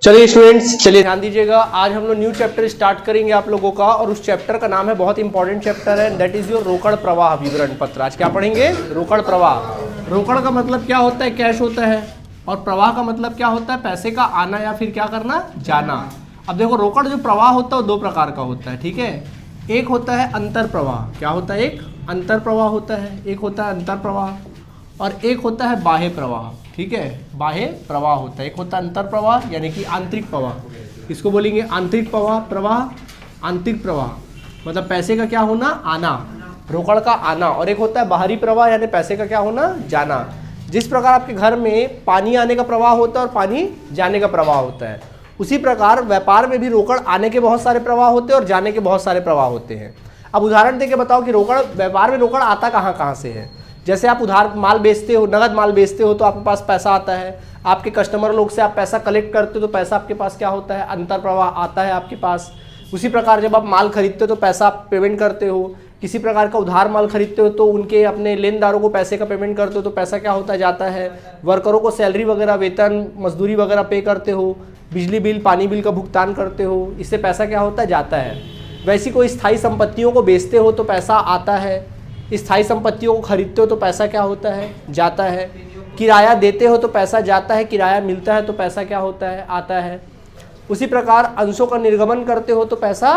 चलिए स्टूडेंट्स, चलिए ध्यान दीजिएगा। आज हम लोग न्यू चैप्टर स्टार्ट करेंगे आप लोगों का, और उस चैप्टर का नाम है, बहुत इंपॉर्टेंट चैप्टर है, दैट इज योर रोकड़ प्रवाह विवरण पत्र। आज क्या पढ़ेंगे? रोकड़ प्रवाह। रोकड़ का मतलब क्या होता है? कैश होता है। और प्रवाह का मतलब क्या होता है? पैसे का आना या फिर क्या करना, जाना। अब देखो, रोकड़ जो प्रवाह होता है वो दो प्रकार का होता है, ठीक है। एक होता है अंतर प्रवाह। क्या होता है? एक अंतर प्रवाह होता है, एक होता है अंतर प्रवाह, और एक होता है बाह्य प्रवाह, ठीक है। बाह्य प्रवाह होता है, एक होता है अंतर प्रवाह यानी कि आंतरिक प्रवाह। इसको बोलेंगे आंतरिक प्रवाह। आंतरिक प्रवाह मतलब पैसे का क्या होना, आना, रोकड़ का आना। और एक होता है बाहरी प्रवाह यानी पैसे का क्या होना, जाना। जिस प्रकार आपके घर में पानी आने का प्रवाह होता है और पानी जाने का प्रवाह होता है, उसी प्रकार व्यापार में भी रोकड़ आने के बहुत सारे प्रवाह होते हैं और जाने के बहुत सारे प्रवाह होते हैं। अब उदाहरण देके बताओ कि रोकड़, व्यापार में रोकड़ आता कहाँ कहाँ से है। जैसे आप उधार माल बेचते हो, नगद माल बेचते हो तो आपके पास पैसा आता है। आपके कस्टमर लोग से आप पैसा कलेक्ट करते हो तो पैसा आपके पास क्या होता है, अंतर प्रवाह आता है आपके पास। उसी प्रकार जब आप माल खरीदते हो तो पैसा आप पेमेंट करते हो। किसी प्रकार का उधार माल खरीदते हो तो उनके अपने लेनदारों को पैसे का पेमेंट करते हो तो पैसा क्या होता है, जाता है। वर्करों को सैलरी वगैरह, वेतन, मजदूरी वगैरह पे करते हो। बिजली बिल, पानी बिल का भुगतान करते हो, इससे पैसा क्या होता है, जाता है। वैसी कोई स्थायी संपत्तियों को बेचते हो तो पैसा आता है। स्थायी संपत्तियों को खरीदते हो तो पैसा क्या होता है, जाता है। किराया देते हो तो पैसा जाता है, किराया मिलता है तो पैसा क्या होता है, आता है। उसी प्रकार अंशों का निर्गमन करते हो तो पैसा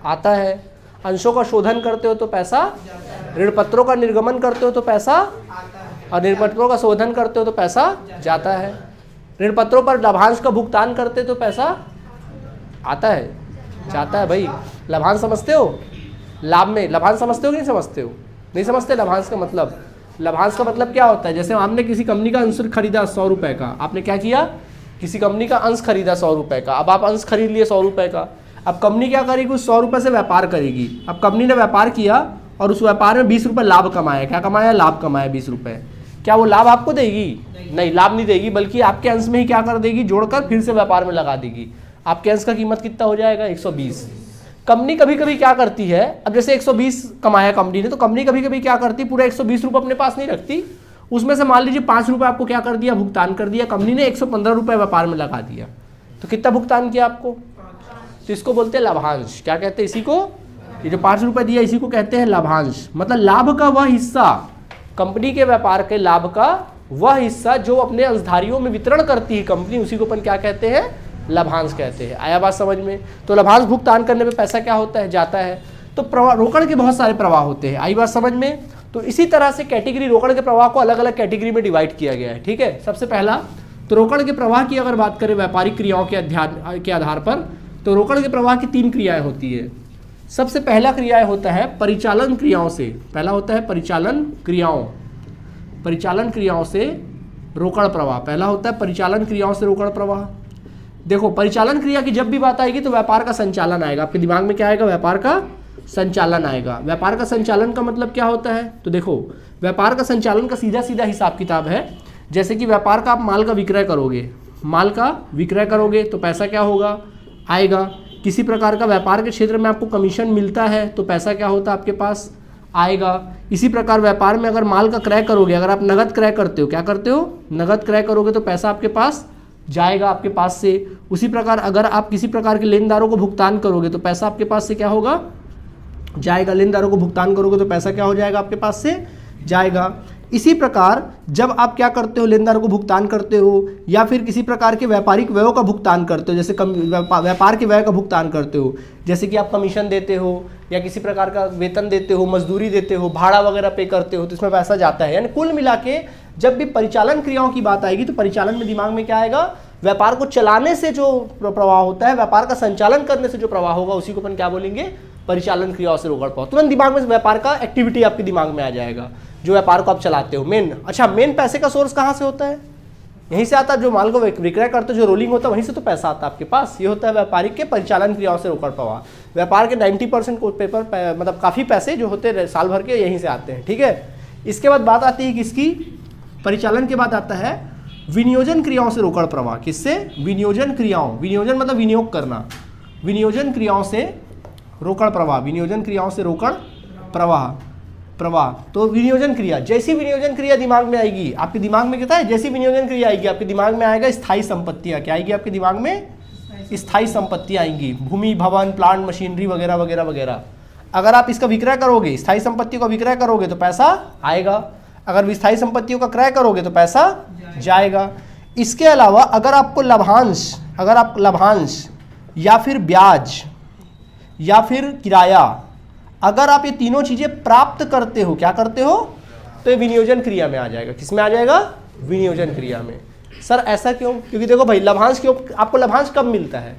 आता है। अंशों का शोधन करते हो तो पैसा, ऋण पत्रों का निर्गमन करते हो तो पैसा, और ऋण पत्रों का शोधन करते हो तो पैसा जाता है। ऋण पत्रों पर लाभांश का भुगतान करते तो पैसा आता है, जाता है। भाई लाभांश समझते हो? लाभ में लाभांश समझते हो कि नहीं समझते हो? नहीं समझते लाभांश का मतलब? लाभांश का मतलब क्या होता है? जैसे हमने किसी कंपनी का अंश खरीदा 100 रुपए का, आपने क्या किया, किसी कंपनी का अंश खरीदा 100 रुपए का। अब आप अंश खरीद लिए 100 रुपए का। अब कंपनी क्या करेगी, उस 100 रुपए से व्यापार करेगी। अब कंपनी ने व्यापार किया और उस व्यापार में 20 रुपये लाभ कमाया। क्या कमाया? लाभ कमाया 20 रुपये। क्या वो लाभ आपको देगी? नहीं, लाभ नहीं देगी, बल्कि आपके अंश में ही क्या कर देगी, जोड़कर फिर से व्यापार में लगा देगी। आपके अंश का कीमत कितना हो जाएगा? 120। कंपनी कभी कभी क्या करती है, अब जैसे 120 कमाया कंपनी ने, तो कंपनी कभी कभी क्या करती है, पूरा 120 रुपये अपने पास नहीं रखती। उसमें से मान लीजिए 5 रुपये आपको क्या कर दिया, भुगतान कर दिया। कंपनी ने 115 रुपये व्यापार में लगा दिया, तो कितना भुगतान किया आपको? तो इसको बोलते हैं लाभांश। क्या कहते हैं इसी को? ये जो 5 रुपये दिया इसी को कहते हैं लाभांश। मतलब लाभ का वह हिस्सा, कंपनी के व्यापार के लाभ का वह हिस्सा जो अपने अंशधारियों में वितरण करती है कंपनी, उसी को अपन क्या कहते हैं, लाभांश कहते हैं। आया बात समझ में? तो लाभांश भुगतान करने पे पैसा क्या होता है, जाता है। तो प्रवाह, रोकड़ के बहुत सारे प्रवाह होते हैं। आई बात समझ में? तो इसी तरह से कैटेगरी, रोकड़ के प्रवाह को अलग अलग कैटेगरी में डिवाइड किया गया है, ठीक है। सबसे पहला तो रोकड़ के प्रवाह की अगर बात करें व्यापारिक क्रियाओं के आधार पर, तो रोकड़ के प्रवाह की 3 क्रियाएं होती है। सबसे पहला क्रिया होता है परिचालन क्रियाओं से। पहला होता है परिचालन क्रियाओं से रोकड़ प्रवाह। पहला होता है परिचालन क्रियाओं से रोकड़ प्रवाह। देखो, परिचालन क्रिया की जब भी बात आएगी तो व्यापार का संचालन आएगा। आपके दिमाग में क्या आएगा? व्यापार का संचालन आएगा। व्यापार का संचालन का मतलब क्या होता है? तो देखो, व्यापार का संचालन का सीधा सीधा हिसाब किताब है। जैसे कि व्यापार का आप माल का विक्रय करोगे तो पैसा क्या होगा, आएगा। किसी प्रकार का व्यापार के क्षेत्र में आपको कमीशन मिलता है तो पैसा क्या होता है, आपके पास आएगा। इसी प्रकार व्यापार में अगर माल का क्रय करोगे, अगर आप नगद क्रय करते हो, क्या करते हो, नगद क्रय करोगे तो पैसा आपके पास जाएगा, आपके पास से। उसी प्रकार अगर आप किसी प्रकार के लेनदारों को भुगतान करोगे तो पैसा आपके पास से क्या होगा, जाएगा। लेनदारों को भुगतान करोगे तो पैसा क्या हो जाएगा, आपके पास से जाएगा। इसी प्रकार जब आप क्या करते हो, लेनदारों को भुगतान करते हो या फिर किसी प्रकार के व्यापारिक व्ययों का भुगतान करते हो, जैसे व्यापार के व्यय का भुगतान करते हो, जैसे कि आप कमीशन देते हो या किसी प्रकार का वेतन देते हो, मजदूरी देते हो, भाड़ा वगैरह पे करते हो, तो इसमें पैसा जाता है। यानी कुल मिला के जब भी परिचालन क्रियाओं की बात आएगी तो परिचालन में दिमाग में क्या आएगा, व्यापार को चलाने से जो प्रवाह होता है, व्यापार का संचालन करने से जो प्रवाह होगा, उसी को अपन क्या बोलेंगे, परिचालन क्रियाओं से रोकड़ प्रवाह। तुरंत दिमाग में व्यापार का एक्टिविटी आपके दिमाग में आ जाएगा, जो व्यापार को आप चलाते हो। मेन पैसे का सोर्स कहाँ से होता है, यहीं से आता है। जो माल को विक्रय करते हो, जो रोलिंग होता है, वहीं से तो पैसा आता है आपके पास। ये होता है व्यापारिक के परिचालन क्रियाओं से रोकड़ प्रवाह। व्यापार के 90% पेपर मतलब काफ़ी पैसे जो होते हैं साल भर के, यहीं से आते हैं, ठीक है। इसके बाद बात आती है किसकी, परिचालन के बाद आता है विनियोजन क्रियाओं से रोकड़ प्रवाह। किससे, विनियोजन क्रियाओं, विनियोजन मतलब विनियोग करना, विनियोजन क्रियाओं से रोकड़ प्रवाह, विनियोजन क्रियाओं से रोकड़ प्रवाह। प्रवाह। तो विनियोजन क्रिया, जैसी विनियोजन क्रिया दिमाग में आएगी, आपके दिमाग में कहता है जैसी विनियोजन क्रिया आएगी आपके दिमाग में आएगा स्थायी संपत्तियां। क्या आएगी आपके दिमाग में? स्थायी संपत्तियां आएंगी, भूमि, भवन, प्लांट, मशीनरी वगैरह वगैरह वगैरह। अगर आप इसका विक्रय करोगे, स्थायी संपत्तियों का विक्रय करोगे तो पैसा आएगा, अगर विस्थायी संपत्तियों का क्रय करोगे तो पैसा जाएगा। इसके अलावा अगर आपको लाभांश, अगर आप लाभांश या फिर ब्याज या फिर किराया, अगर आप ये तीनों चीजें प्राप्त करते हो, क्या करते हो, तो ये विनियोजन क्रिया में आ जाएगा। किस में आ जाएगा? विनियोजन क्रिया में। सर ऐसा क्यों? क्योंकि देखो भाई, लाभांश क्यों, आपको लाभांश कब मिलता है?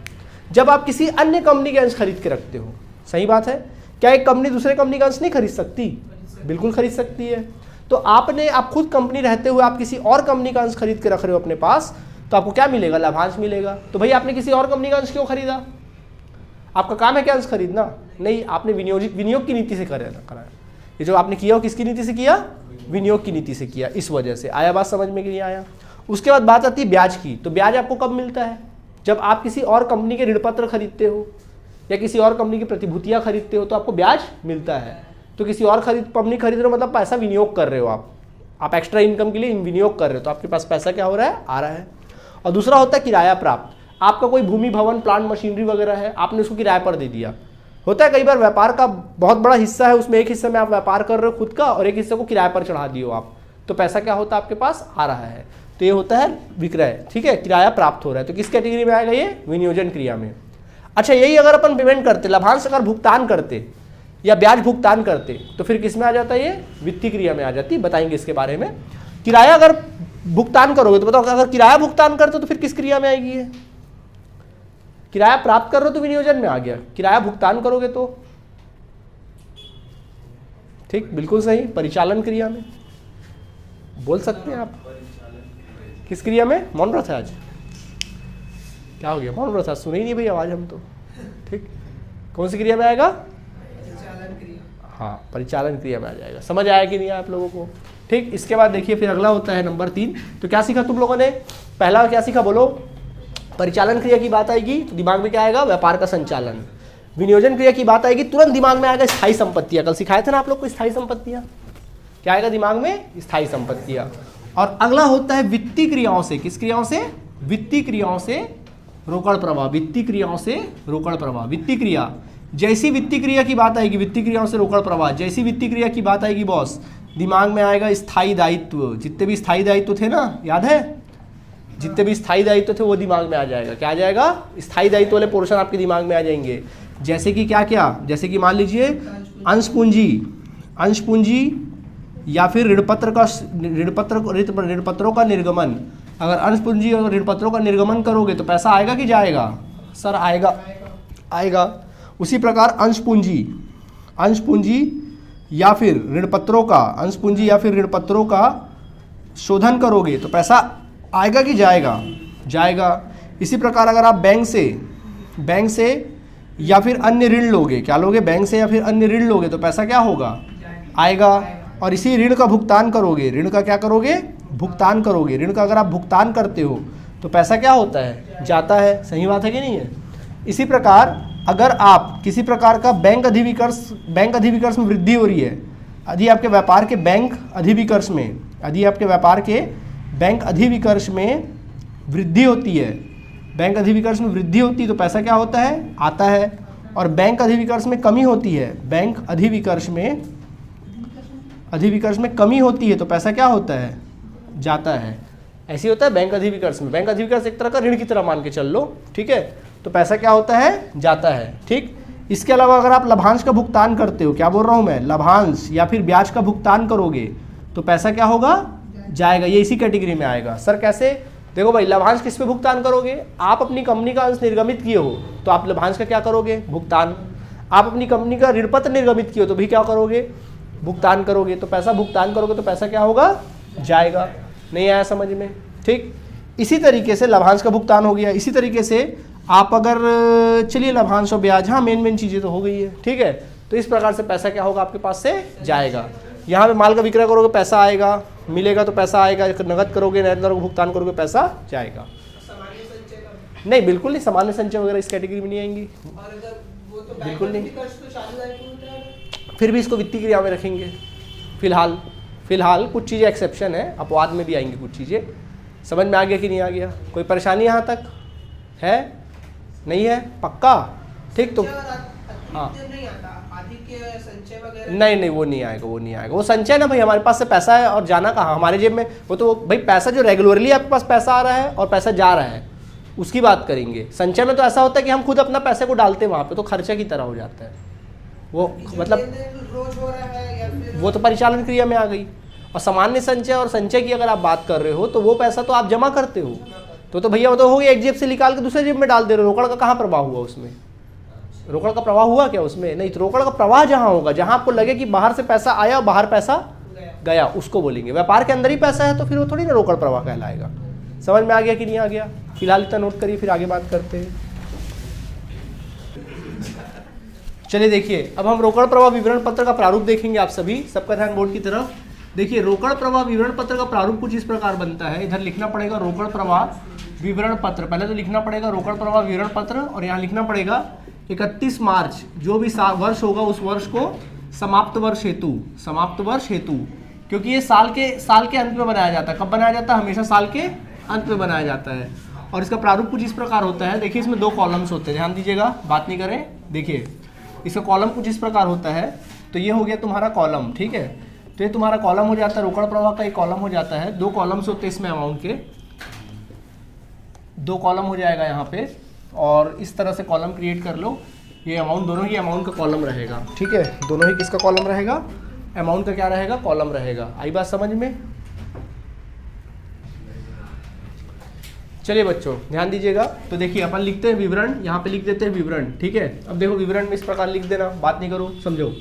जब आप किसी अन्य कंपनी के अंश खरीद के रखते हो। सही बात है। क्या एक कंपनी दूसरे कंपनी का अंश नहीं खरीद सकती? बिल्कुल खरीद सकती है। तो आप खुद कंपनी रहते हुए आप किसी और कंपनी का अंश खरीद के रख रहे हो अपने पास, तो आपको क्या मिलेगा? लाभांश मिलेगा। तो भाई आपने किसी और कंपनी का अंश क्यों खरीदा? आपका काम है क्या अंश खरीदना? नहीं, आपने विनियोग की नीति से कराया। ये जो आपने किया वो किसकी नीति से किया? विनियोग की नीति से किया। इस वजह से आया, बात समझ में कि नहीं आया? उसके बाद बात आती है ब्याज की। तो ब्याज आपको कब मिलता है? जब आप किसी और कंपनी के ऋण पत्र खरीदते हो या किसी और कंपनी की प्रतिभूतियां खरीदते हो तो आपको ब्याज मिलता है। तो किसी और कंपनी खरीद रहे हो मतलब पैसा विनियोग कर रहे हो आप एक्स्ट्रा इनकम के लिए विनियोग कर रहे हो, तो आपके पास पैसा क्या हो रहा है? आ रहा है। और दूसरा होता है किराया प्राप्त। आपका कोई भूमि, भवन, प्लांट, मशीनरी वगैरह है, आपने उसको किराए पर दे दिया। होता है कई बार व्यापार का बहुत बड़ा हिस्सा है, उसमें एक हिस्से में आप व्यापार कर रहे हो खुद का और एक हिस्से को किराए पर चढ़ा दियो आप, तो पैसा क्या होता है? आपके पास आ रहा है। तो ये होता है विक्रय। ठीक है, किराया प्राप्त हो रहा है। तो किस कैटेगरी में आएगा ये? विनियोजन क्रिया में। अच्छा, यही अगर अपन पेमेंट करते, लाभांश अगर भुगतान करते या ब्याज भुगतान करते, तो फिर किस में आ जाता है? ये वित्तीय क्रिया में आ जाती। बताएंगे इसके बारे में। किराया अगर भुगतान करोगे तो बताओ, अगर किराया भुगतान करते तो फिर किस क्रिया में आएगी ये? किराया प्राप्त कर रहे हो तो विनियोजन में आ गया, किराया भुगतान करोगे तो ठीक, बिल्कुल सही, परिचालन क्रिया में। बोल सकते हैं आप किस क्रिया में? मौन रहा था आज, क्या हो गया? मौन रहा था, सुने ही नहीं भाई आवाज हम तो। ठीक, कौन सी क्रिया में आएगा? हाँ, परिचालन क्रिया में आ जाएगा। समझ आया कि नहीं आप लोगों को? ठीक, इसके बाद देखिए फिर अगला होता है नंबर 3। तो क्या सीखा तुम लोगों ने? पहला क्या सीखा बोलो? परिचालन क्रिया की बात आएगी तो दिमाग में क्या आएगा? व्यापार का संचालन। विनियोजन क्रिया की बात आएगी तुरंत दिमाग में आएगा स्थायी संपत्तियां। कल सिखाए थे ना आप लोग को स्थायी संपत्तियां। क्या आएगा दिमाग में? स्थायी संपत्तियां। और अगला होता है वित्तीय क्रियाओं से। किस क्रियाओं से? वित्तीय क्रियाओं से रोकड़ प्रवाह। वित्तीय क्रियाओं से रोकड़ प्रवाह। वित्तीय क्रिया, जैसी वित्तीय क्रिया की बात आएगी, वित्तीय क्रियाओं से रोकड़ प्रवाह, जैसी वित्तीय क्रिया की बात आएगी बॉस, दिमाग में आएगा स्थायी दायित्व। जितने भी स्थायी दायित्व थे ना, याद है? जितने भी स्थायी दायित्व थे वो दिमाग में आ जाएगा। क्या आ जाएगा? स्थायी दायित्व वाले पोर्शन आपके दिमाग में आ जाएंगे। जैसे कि क्या क्या? जैसे कि मान लीजिए अंश पूंजी या फिर ऋणपत्रों का निर्गमन। अगर अंश पूंजी और ऋणपत्रों का निर्गमन करोगे तो पैसा आएगा कि जाएगा? सर आएगा। उसी प्रकार अंश पूंजी या फिर ऋणपत्रों का शोधन करोगे तो पैसा आएगा कि जाएगा। इसी प्रकार अगर आप बैंक से या फिर अन्य ऋण लोगे, क्या लोगे? बैंक से या फिर अन्य ऋण लोगे तो पैसा क्या होगा? आएगा। और इसी ऋण का भुगतान करोगे, ऋण का क्या करोगे? भुगतान करोगे। ऋण का अगर आप भुगतान करते हो तो पैसा क्या होता है? जाता है। सही बात है कि नहीं है? इसी प्रकार अगर आप किसी प्रकार का बैंक अधिविकर्ष में वृद्धि हो रही है, यदि आपके व्यापार के बैंक अधिविकर्ष में वृद्धि होती है, तो पैसा क्या होता है? आता है। और बैंक अधिविकर्ष में कमी होती है, अधिविकर्ष में कमी होती है तो पैसा क्या होता है? जाता है। ऐसे होता है बैंक अधिविकर्ष में। बैंक अधिविकर्ष एक तरह का ऋण की तरह मान के चल लो, ठीक है? तो पैसा क्या होता है? जाता है। ठीक, इसके अलावा अगर आप लाभांश का भुगतान करते हो, क्या बोल रहा हूं मैं? लाभांश या फिर ब्याज का भुगतान करोगे तो पैसा क्या होगा? जाएगा। ये इसी कैटेगरी में आएगा। सर कैसे? देखो भाई, लाभांश किस पे भुगतान करोगे? आप अपनी कंपनी का अंश निर्गमित किए हो तो आप लाभांश का क्या करोगे? भुगतान। आप अपनी कंपनी का ऋण पत्र निर्गमित किए हो तो भी क्या करोगे? भुगतान करोगे। तो पैसा भुगतान करोगे तो पैसा क्या होगा? जाएगा। नहीं आया समझ में? ठीक, इसी तरीके से लाभांश का भुगतान हो गया। इसी तरीके से आप अगर चलिए लाभांश और ब्याज, हाँ मेन चीजें तो हो गई है, ठीक है? तो इस प्रकार से पैसा क्या होगा? आपके पास से जाएगा। यहाँ पे माल का विक्रय करोगे पैसा आएगा, मिलेगा तो पैसा आएगा, नगद करोगे, नगद भुगतान करोगे पैसा जाएगा। नहीं, बिल्कुल नहीं, सामान्य संचय वगैरह इस कैटेगरी में नहीं आएंगी, बिल्कुल नहीं। फिर भी इसको वित्तीय क्रिया में रखेंगे। फिलहाल कुछ चीज़ें एक्सेप्शन है, अपवाद में भी आएंगी कुछ चीज़ें। समझ में आ गया कि नहीं आ गया? कोई परेशानी यहाँ तक है? नहीं है? पक्का? ठीक। तो हाँ, नहीं वो नहीं आएगा, वो संचय ना भाई, हमारे पास से पैसा है और जाना कहाँ हमारे जेब में, वो तो भाई पैसा जो रेगुलरली आपके पास पैसा आ रहा है और पैसा जा रहा है उसकी बात करेंगे। संचय में तो ऐसा होता है कि हम खुद अपना पैसे को डालते हैं वहाँ पे, तो खर्चे की तरह हो जाता है वो, मतलब रोज हो रहा है या फिर वो तो परिचालन क्रिया में आ गई। और सामान्य संचय और संचय की अगर आप बात कर रहे हो तो वो पैसा तो आप जमा करते हो, तो भैया वो तो हो गया, एक जेब से निकाल के दूसरे जेब में डाल दे रहे हो। रोकड़ का कहाँ प्रवाह हुआ उसमें? रोकड़ का प्रवाह हुआ क्या उसमें? नहीं। तो रोकड़ का प्रवाह जहाँ होगा, जहाँ आपको लगे कि बाहर से पैसा आया और बाहर पैसा गया, उसको बोलेंगे। व्यापार के अंदर ही पैसा है तो फिर वो थोड़ी ना रोकड़ प्रवाह कहलाएगा। समझ में आ गया कि नहीं आ गया? फिलहाल इतना नोट करिए, फिर आगे बात करते हैं। चलिए देखिए, अब हम रोकड़ प्रवाह विवरण पत्र का प्रारूप देखेंगे। आप सभी, सबका ध्यान बोर्ड की तरफ। देखिए, रोकड़ प्रवाह विवरण पत्र का प्रारूप कुछ इस प्रकार बनता है। इधर लिखना पड़ेगा रोकड़ प्रवाह विवरण पत्र, पहले तो लिखना पड़ेगा रोकड़ प्रवाह विवरण पत्र, और यहाँ लिखना पड़ेगा 31 मार्च जो भी वर्ष होगा उस वर्ष को समाप्त वर्ष हेतु, क्योंकि ये साल के अंत में बनाया जाता है। कब बनाया जाता है? हमेशा साल के अंत में बनाया जाता है। और इसका प्रारूप कुछ इस प्रकार होता है। देखिए, इसमें 2 कॉलम्स होते हैं, ध्यान दीजिएगा, बात नहीं करें। देखिए, इसका कॉलम कुछ इस प्रकार होता है। तो ये हो गया तुम्हारा कॉलम, ठीक है। तो ये तुम्हारा कॉलम हो जाता है, रोकड़ प्रवाह का एक कॉलम हो जाता है। 2 कॉलम्स होते हैं इसमें, अमाउंट के 2 कॉलम हो जाएगा यहाँ पे। और इस तरह से कॉलम क्रिएट कर लो। ये अमाउंट, दोनों ही अमाउंट का कॉलम रहेगा, ठीक है। दोनों ही किसका कॉलम रहेगा? अमाउंट का क्या रहेगा? कॉलम रहेगा। आई बात समझ में? चलिए बच्चों ध्यान दीजिएगा। तो देखिए, अपन लिखते हैं विवरण, यहाँ पे लिख देते हैं विवरण, ठीक है। अब देखो, विवरण में इस प्रकार लिख देना, बात नहीं करो, समझो।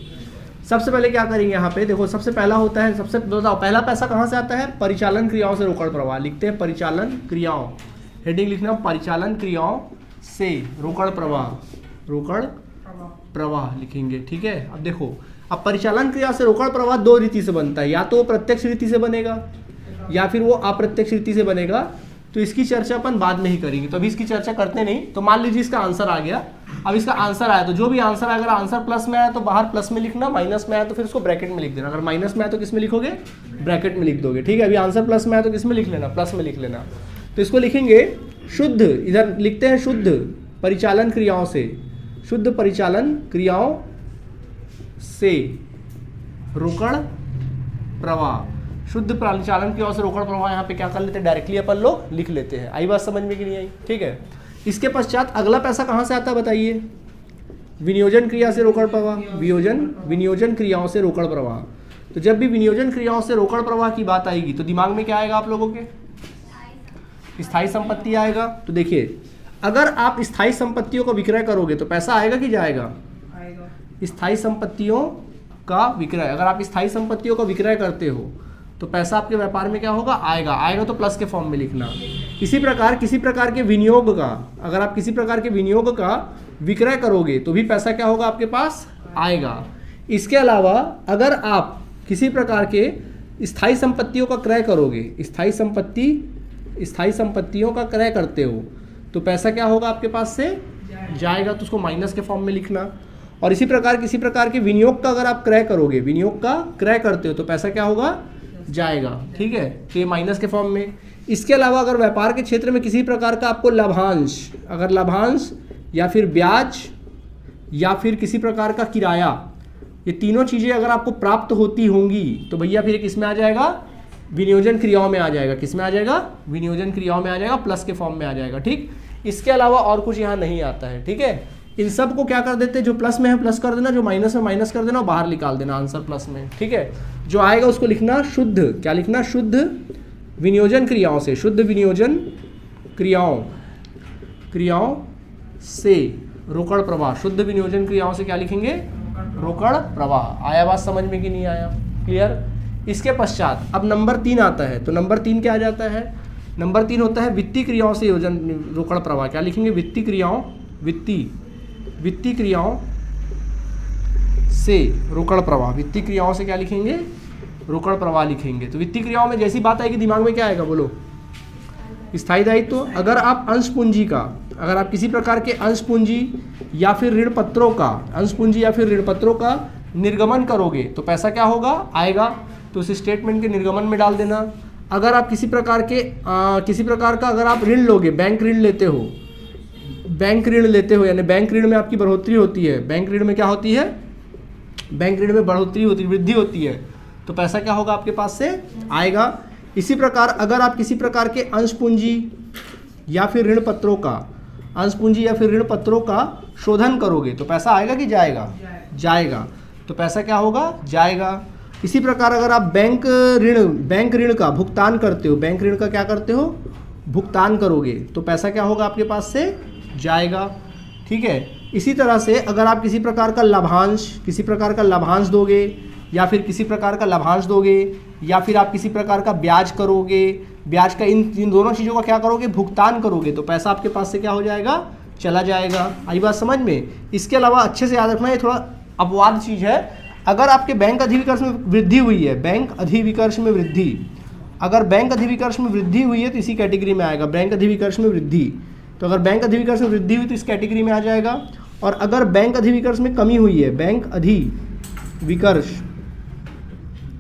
सबसे पहले क्या करेंगे यहाँ पे? देखो, सबसे पहला होता है, सबसे बताओ पहला पैसा कहाँ से आता है? परिचालन क्रियाओं से रोकड़ प्रवाह। लिखते हैं परिचालन क्रियाओं, हेडिंग लिखना परिचालन क्रियाओं से रोकड़ प्रवाह लिखेंगे, ठीक है। अब देखो, अब परिचालन क्रिया से रोकड़ प्रवाह 2 रीति से बनता है, या तो प्रत्यक्ष रीति से बनेगा या फिर वो अप्रत्यक्ष रीति से बनेगा। तो इसकी चर्चा अपन बाद में ही करेंगे, तो अभी इसकी चर्चा करते नहीं। तो मान लीजिए इसका आंसर आ गया। अब इसका आंसर आया तो जो भी आंसर आया, अगर आंसर प्लस में आया तो बाहर प्लस में लिखना, माइनस में आया तो फिर उसको ब्रैकेट में लिख देना। अगर माइनस में आया तो किस में लिखोगे? ब्रैकेट में लिख दोगे, ठीक है। अभी आंसर प्लस में आया तो किस में लिख लेना? प्लस में लिख लेना। तो इसको लिखेंगे शुद्ध, इधर लिखते हैं शुद्ध परिचालन क्रियाओं से, शुद्ध परिचालन क्रियाओं से रोकड़ प्रवाह। शुद्ध परिचालन क्रियाओं से रोकड़ प्रवाह यहाँ पे क्या कर लेते हैं? डायरेक्टली अपन लोग लिख लेते हैं। आई बात समझ में कि नहीं आई? ठीक है। इसके पश्चात अगला पैसा कहाँ से आता है बताइए? विनियोजन क्रिया से रोकड़ प्रवाह, विनियोजन क्रियाओं से रोकड़ प्रवाह। तो जब भी विनियोजन क्रियाओं से रोकड़ प्रवाह की बात आएगी तो दिमाग में क्या आएगा आप लोगों के? स्थायी संपत्ति आएगा। तो देखिए, अगर आप स्थायी संपत्तियों को विक्रय करोगे तो पैसा आएगा कि जाएगा? स्थायी संपत्तियों का विक्रय, अगर आप स्थायी संपत्तियों का विक्रय करते हो तो पैसा आपके व्यापार में क्या होगा? आएगा तो प्लस के फॉर्म में लिखना। इसी प्रकार किसी प्रकार के विनियोग का, अगर आप किसी प्रकार के विनियोग का विक्रय करोगे तो भी पैसा क्या होगा? आपके पास आएगा। इसके अलावा अगर आप किसी प्रकार के स्थायी संपत्तियों का क्रय करोगे, स्थायी संपत्तियों का क्रय करते हो तो पैसा क्या होगा? आपके पास से जाएगा, तो उसको माइनस के फॉर्म में लिखना। और इसी प्रकार किसी प्रकार के विनियोग का अगर आप क्रय करोगे, विनियोग का क्रय करते हो तो पैसा क्या होगा? जाएगा, ठीक है। तो ये माइनस के फॉर्म में। इसके अलावा अगर व्यापार के क्षेत्र में किसी प्रकार का आपको लाभांश, अगर लाभांश या फिर ब्याज या फिर किसी प्रकार का किराया, ये तीनों चीज़ें अगर आपको प्राप्त होती होंगी तो भैया फिर किस में आ जाएगा? विनियोजन क्रियाओं में आ जाएगा। किस में आ जाएगा? विनियोजन क्रियाओं में आ जाएगा, प्लस के फॉर्म में आ जाएगा, ठीक। इसके अलावा और कुछ यहाँ नहीं आता है, ठीक है। इन सब को क्या कर देते हैं? जो प्लस में है प्लस कर देना, जो माइनस में माइनस कर देना और बाहर निकाल देना आंसर प्लस में, ठीक है। जो आएगा उसको लिखना शुद्ध, क्या लिखना? शुद्ध विनियोजन क्रियाओं से, शुद्ध विनियोजन क्रियाओं से रोकड़ प्रवाह। शुद्ध विनियोजन क्रियाओं से क्या लिखेंगे? रोकड़ प्रवाह। आया बात समझ में कि नहीं आया? क्लियर। इसके पश्चात अब नंबर 3 आता है। तो नंबर 3 क्या आ जाता है? नंबर 3 होता है वित्तीय क्रियाओं से योजन रोकड़ प्रवाह। क्या लिखेंगे? वित्तीय क्रियाओं से रोकड़ प्रवाह। वित्तीय क्रियाओं से क्या लिखेंगे? रोकड़ प्रवाह लिखेंगे। तो वित्तीय क्रियाओं में जैसी बात आएगी दिमाग में क्या आएगा? बोलो। स्थायी दायित्व। अगर आप अंश पूंजी का, अगर आप किसी प्रकार के अंश पूंजी या फिर ऋण पत्रों का, अंश पूंजी या फिर ऋण पत्रों का निर्गमन करोगे तो पैसा क्या होगा? आएगा। तो उस स्टेटमेंट के निर्गमन में डाल देना। अगर आप किसी प्रकार का अगर आप ऋण लोगे, बैंक ऋण लेते हो, यानी बैंक ऋण में आपकी बढ़ोतरी होती है, बैंक ऋण में क्या होती है, बैंक ऋण में बढ़ोतरी होती है, वृद्धि होती है, तो पैसा क्या होगा आपके पास से आएगा। इसी प्रकार अगर आप किसी प्रकार के अंश पूंजी या फिर ऋण पत्रों का शोधन करोगे तो पैसा आएगा कि जाएगा, तो पैसा क्या होगा, जाएगा। इसी प्रकार अगर आप बैंक ऋण का भुगतान करते हो, बैंक ऋण का क्या करते हो, भुगतान करोगे, तो पैसा क्या होगा आपके पास से, जाएगा। ठीक है। इसी तरह से अगर आप किसी प्रकार का लाभांश दोगे या फिर आप किसी प्रकार का ब्याज करोगे, ब्याज का इन दोनों चीज़ों का क्या करोगे, भुगतान करोगे, तो पैसा आपके पास से क्या हो जाएगा, चला जाएगा। आई बात समझ में। इसके अलावा अच्छे से याद रखना, ये थोड़ा अपवाद चीज़ है। अगर आपके बैंक अधिविकर्ष में वृद्धि हुई है, अगर बैंक अधिविकर्ष में वृद्धि हुई है तो इसी कैटेगरी में आएगा, बैंक अधिविकर्ष में वृद्धि। तो अगर बैंक अधिविकर्ष में वृद्धि हुई तो इस कैटेगरी में आ जाएगा। और अगर बैंक अधिविकर्ष में कमी हुई है, बैंक अधिविकर्ष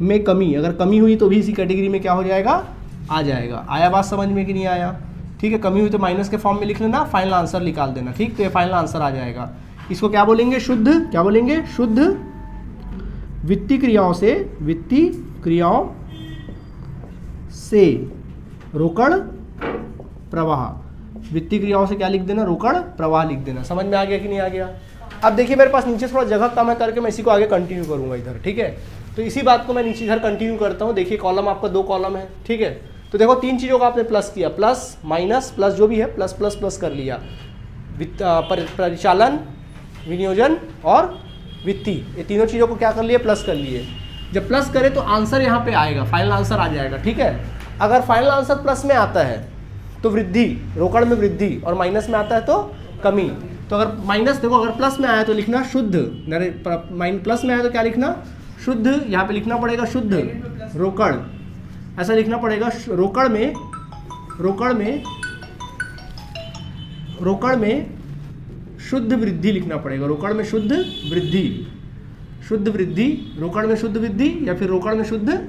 में कमी अगर कमी हुई तो भी इसी कैटेगरी में क्या हो जाएगा, आ जाएगा। आया बात समझ में कि नहीं आया? ठीक है। कमी हुई तो माइनस के फॉर्म में लिख लेना, फाइनल आंसर निकाल देना। ठीक, तो ये फाइनल आंसर आ जाएगा। इसको क्या बोलेंगे, शुद्ध वित्तीय क्रियाओं से रोकड़ प्रवाह। वित्तीय क्रियाओं से क्या लिख देना, रोकड़ प्रवाह लिख देना। समझ में आ गया कि नहीं आ गया? अब देखिए मेरे पास नीचे थोड़ा जगह कम है करके मैं इसी को आगे कंटिन्यू करूंगा इधर। ठीक है, तो इसी बात को मैं नीचे इधर कंटिन्यू करता हूँ। देखिए कॉलम आपका 2 कॉलम है। ठीक है, तो देखो 3 चीज़ों का आपने प्लस किया, प्लस माइनस प्लस जो भी है, प्लस प्लस प्लस कर लिया। परिचालन, विनियोजन और वित्तीय, ये तीनों चीज़ों को क्या कर लिए, प्लस कर लिए। जब प्लस करें तो आंसर यहाँ पे आएगा, फाइनल आंसर आ जाएगा। ठीक है, अगर फाइनल आंसर प्लस में आता है तो वृद्धि, रोकड़ में वृद्धि, और माइनस में आता है तो कमी। तो अगर माइनस, देखो अगर प्लस में आया तो लिखना शुद्ध, प्लस में आया तो क्या लिखना, शुद्ध। यहाँ पे लिखना पड़ेगा शुद्ध रोकड़, ऐसा लिखना पड़ेगा। रोकड़ में शुद्ध वृद्धि लिखना पड़ेगा। रोकड़ में शुद्ध वृद्धि, रोकड़ में शुद्ध वृद्धि या फिर रोकड़ में शुद्ध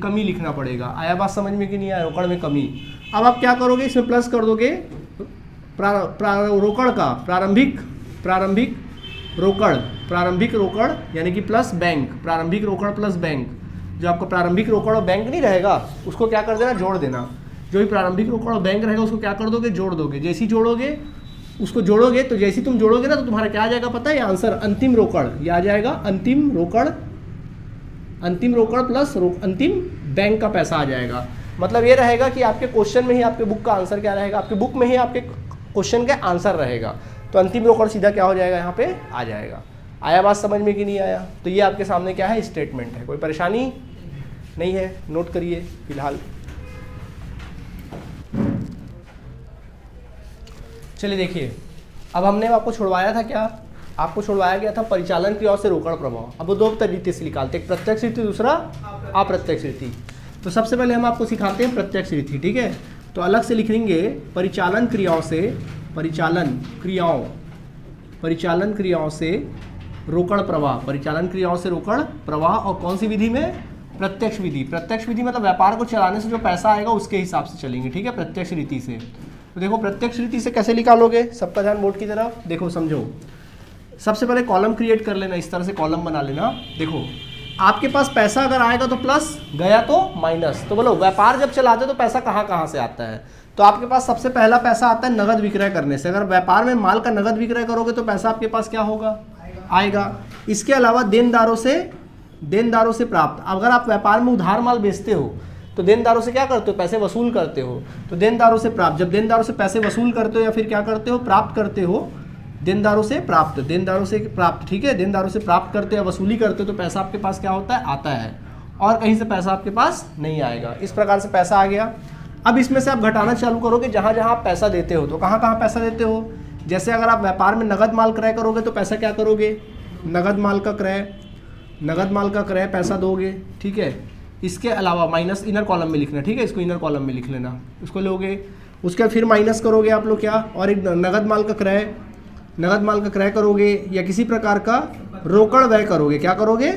कमी लिखना पड़ेगा। आया बात समझ में कि नहीं आया? रोकड़ में कमी। अब आप क्या करोगे, इसमें प्लस कर दोगे रोकड़ का प्रारंभिक रोकड़ यानी कि प्लस बैंक, प्रारंभिक रोकड़ प्लस बैंक। जो आपका प्रारंभिक रोकड़ और बैंक नहीं रहेगा उसको क्या कर देना, जोड़ देना। जो भी प्रारंभिक रोकड़ और बैंक रहेगा उसको क्या कर दोगे, जोड़ दोगे। जैसे ही जोड़ोगे उसको जोड़ोगे तो जैसे तुम जोड़ोगे ना तो तुम्हारा क्या आ जाएगा पता है, आंसर अंतिम रोकड़, ये आ जाएगा अंतिम रोकड़ प्लस अंतिम बैंक का पैसा आ जाएगा। मतलब ये रहेगा कि आपके क्वेश्चन में ही आपके बुक का आंसर क्या रहेगा, आपके बुक में ही आपके क्वेश्चन का आंसर रहेगा। तो अंतिम रोकड़ सीधा क्या हो जाएगा, यहाँ पे आ जाएगा। आया बात समझ में कि नहीं आया? तो ये आपके सामने क्या है, स्टेटमेंट है। कोई परेशानी नहीं है, नोट करिए फिलहाल। चलिए देखिए, अब हमने आपको छुड़वाया था क्या, आपको छुड़वाया गया था परिचालन क्रियाओं से रोकड़ प्रभाव। अब वो 2 तरीके से निकालते, एक प्रत्यक्ष रीति, दूसरा अप्रत्यक्ष रीति। तो सबसे पहले हम आपको सिखाते हैं प्रत्यक्ष रीति। ठीक है, तो अलग से लिखेंगे परिचालन क्रियाओं से रोकड़ प्रवाह, परिचालन क्रियाओं से रोकड़ प्रवाह। और कौन सी विधि में, प्रत्यक्ष विधि। प्रत्यक्ष विधि मतलब व्यापार को चलाने से जो पैसा आएगा उसके हिसाब से चलेंगे। ठीक है, प्रत्यक्ष रीति से। तो देखो प्रत्यक्ष रीति से कैसे निकालोगे, सबका ध्यान बोर्ड की तरफ देखो, समझो। सबसे पहले कॉलम क्रिएट कर लेना, इस तरह से कॉलम बना लेना। देखो आपके पास पैसा अगर आएगा तो प्लस, गया तो माइनस। तो बोलो व्यापार जब चलाते हो तो पैसा कहाँ से आता है, तो आपके पास सबसे पहला पैसा आता है नगद विक्रय करने से। अगर व्यापार में माल का नगद विक्रय करोगे तो पैसा आपके पास क्या होगा, आएगा। इसके अलावा देनदारों से प्राप्त। अगर आप व्यापार में उधार माल बेचते हो तो देनदारों से क्या करते हो, पैसे वसूल करते हो। तो देनदारों से प्राप्त, जब देनदारों से पैसे वसूल करते हो या फिर क्या करते हो, प्राप्त करते हो, देनदारों से प्राप्त। ठीक है, देनदारों से प्राप्त करते हो या वसूली करते हो तो पैसा आपके पास क्या होता है, आता है। और कहीं से पैसा आपके पास नहीं आएगा। इस प्रकार से पैसा आ गया। अब इसमें से आप घटाना चालू करोगे, जहाँ जहाँ आप पैसा देते हो। तो कहाँ कहाँ पैसा देते हो, जैसे अगर आप व्यापार में नगद माल क्रय करोगे तो पैसा क्या करोगे, नगद माल का क्रय पैसा दोगे। ठीक है, इसके अलावा माइनस इनर कॉलम में लिखना। ठीक है, इसको इनर कॉलम में लिख लेना, इसको लोगे। उसके बाद फिर माइनस करोगे आप लोग क्या, और एक नगद माल का क्रय करोगे या किसी प्रकार का रोकड़ व्यय करोगे। क्या करोगे,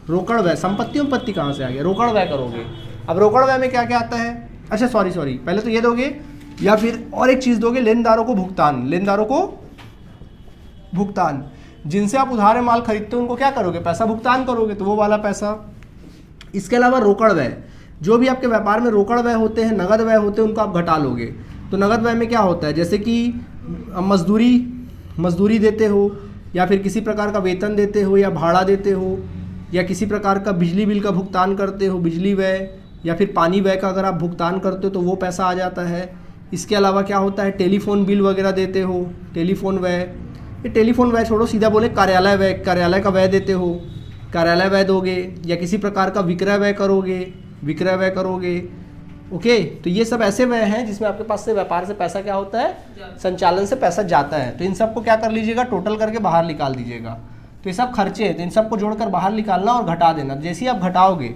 रोकड़ व्यय, संपत्ति उपपत्ति कहाँ से आ गया, रोकड़ व्यय करोगे। अब रोकड़ व्यय में क्या क्या आता है, अच्छा सॉरी पहले तो ये दोगे या फिर और एक चीज़ दोगे, लेनदारों को भुगतान, लेनदारों को भुगतान, जिनसे आप उधार माल खरीदते हो उनको क्या करोगे, पैसा भुगतान करोगे, तो वो वाला पैसा। इसके अलावा रोकड़ व्यय, जो भी आपके व्यापार में रोकड़ व्यय होते हैं, नगद व्यय होते हैं, उनको आप घटा लोगे। तो नगद व्यय में क्या होता है, जैसे कि मजदूरी देते हो, या फिर किसी प्रकार का वेतन देते हो, या भाड़ा देते हो, या किसी प्रकार का बिजली बिल का भुगतान करते हो, बिजली व्यय, या फिर पानी व्यय का अगर आप भुगतान करते हो तो वो पैसा आ जाता है। इसके अलावा क्या होता है, टेलीफोन बिल वगैरह देते हो, टेलीफोन व्यय, ये टेलीफोन व्यय छोड़ो, सीधा बोले कार्यालय व्यय, कार्यालय का व्यय देते हो, कार्यालय व्यय दोगे, या किसी प्रकार का विक्रय व्यय करोगे, विक्रय व्यय करोगे। ओके, तो ये सब ऐसे व्यय हैं जिसमें आपके पास से व्यापार से पैसा क्या होता है, संचालन से पैसा जाता है। तो इन सबको क्या कर लीजिएगा, टोटल करके बाहर निकाल दीजिएगा। तो ये सब खर्चे हैं, तो इन सबको जोड़कर बाहर निकालना और घटा देना। जैसे ही आप घटाओगे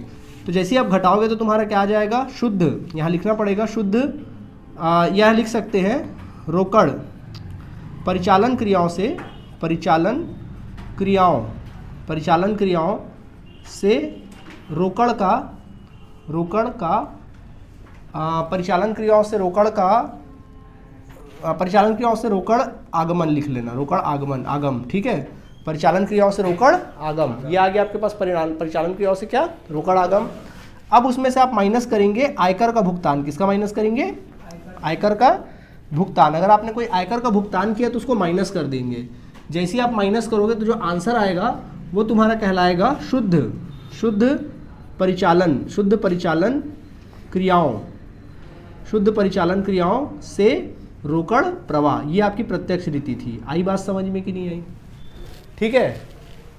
तो तुम्हारा क्या आ जाएगा, शुद्ध, यहाँ लिखना पड़ेगा शुद्ध, यह लिख सकते हैं रोकड़ परिचालन क्रियाओं से रोकड़ आगमन लिख लेना, रोकड़ आगम, ठीक है, परिचालन क्रियाओं से रोकड़ आगम, ये आ गया आपके पास परिणाम, परिचालन क्रियाओं से क्या, रोकड़ आगम। अब उसमें से आप माइनस करेंगे आयकर का भुगतान, किसका माइनस करेंगे, आयकर का भुगतान। अगर आपने कोई आयकर का भुगतान किया तो उसको माइनस कर देंगे। जैसे ही आप माइनस करोगे तो जो आंसर आएगा वो तुम्हारा कहलाएगा शुद्ध परिचालन क्रियाओं से रोकड़ प्रवाह। ये आपकी प्रत्यक्ष रीति थी। आई बात समझ में कि नहीं आई, ठीक है,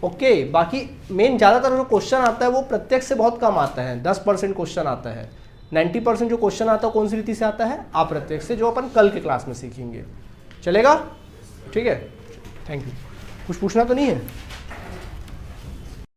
ओके। बाकी मेन ज़्यादातर जो क्वेश्चन आता है वो प्रत्यक्ष से बहुत कम आता है, 10% क्वेश्चन आता है। 90% जो क्वेश्चन आता है कौन सी रीति से आता है, अप्रत्यक्ष से, जो अपन कल के क्लास में सीखेंगे। चलेगा, ठीक है, थैंक यू। कुछ पूछना तो नहीं है।